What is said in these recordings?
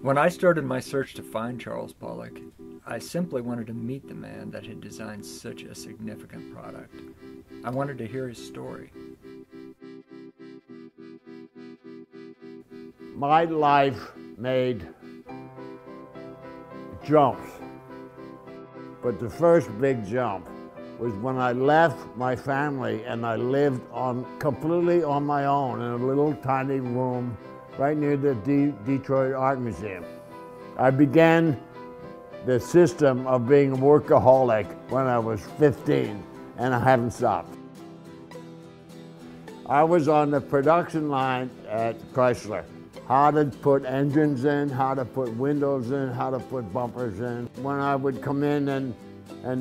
When I started my search to find Charles Pollock, I simply wanted to meet the man that had designed such a significant product. I wanted to hear his story. My life made jumps, but the first big jump was when I left my family and I lived completely on my own in a little tiny room right near the Detroit Art Museum. I began the system of being a workaholic when I was 15, and I haven't stopped. I was on the production line at Chrysler. How to put engines in, how to put windows in, how to put bumpers in. When I would come in and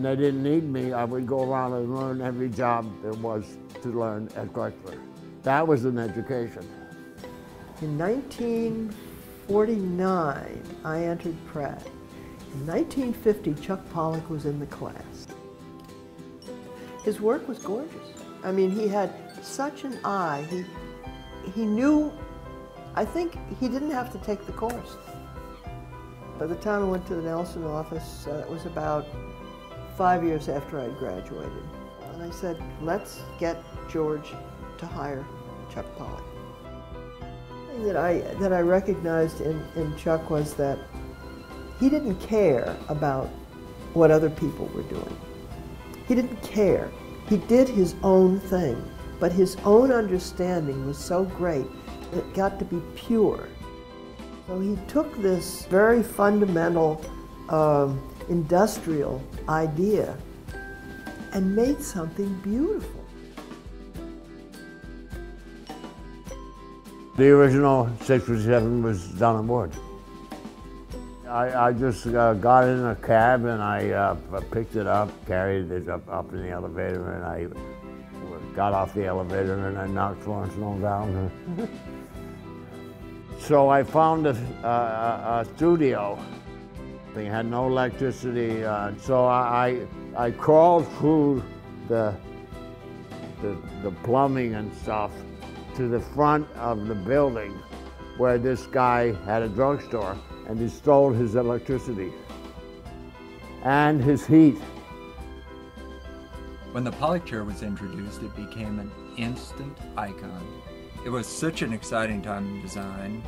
they didn't need me, I would go around and learn every job there was to learn at Chrysler. That was an education. In 1949, I entered Pratt. In 1950, Chuck Pollock was in the class. His work was gorgeous. I mean, he had such an eye. He knew, I think he didn't have to take the course. By the time I went to the Nelson office, it was about 5 years after I had graduated. And I said, let's get George to hire Chuck Pollock. The thing that I recognized in Chuck was that he didn't care about what other people were doing. He didn't care. He did his own thing, but his own understanding was so great, it got to be pure. So he took this very fundamental industrial idea and made something beautiful. The original 657 was done on board. I just got in a cab and I picked it up, carried it up in the elevator, and I got off the elevator and I knocked Florence Snow down. So I found a studio. They had no electricity, so I crawled through the plumbing and stuff to the front of the building where this guy had a drugstore, and he stole his electricity and his heat. When the Pollock chair was introduced, it became an instant icon. It was such an exciting time in design.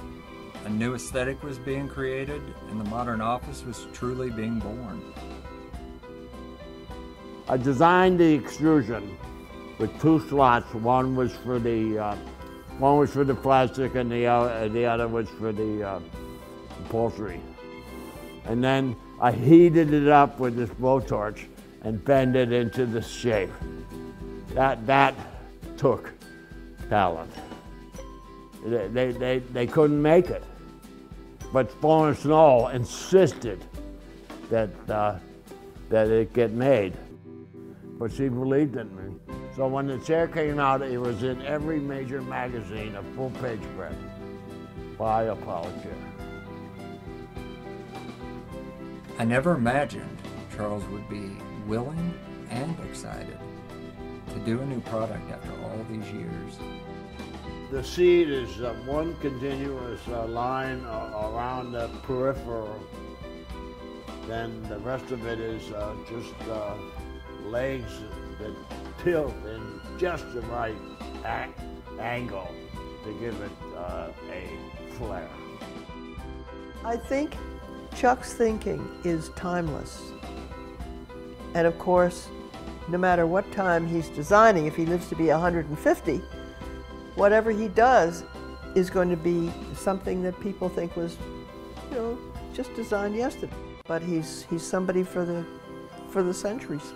A new aesthetic was being created, and the modern office was truly being born. I designed the extrusion with two slots. One was for the plastic, and the other was for the upholstery. And then I heated it up with this blowtorch and bent it into this shape. That took talent. They couldn't make it, but Florence Snow insisted that it get made. But she believed in me. So when the chair came out, it was in every major magazine, a full-page spread. Buy a Pollock chair. I never imagined Charles would be willing and excited to do a new product after all these years. The seat is one continuous line around the peripheral. Then the rest of it is just legs that tilt in just the right angle to give it a flair. I think Chuck's thinking is timeless. And of course, no matter what time he's designing, if he lives to be 150, whatever he does is going to be something that people think was, just designed yesterday. But he's somebody for the centuries.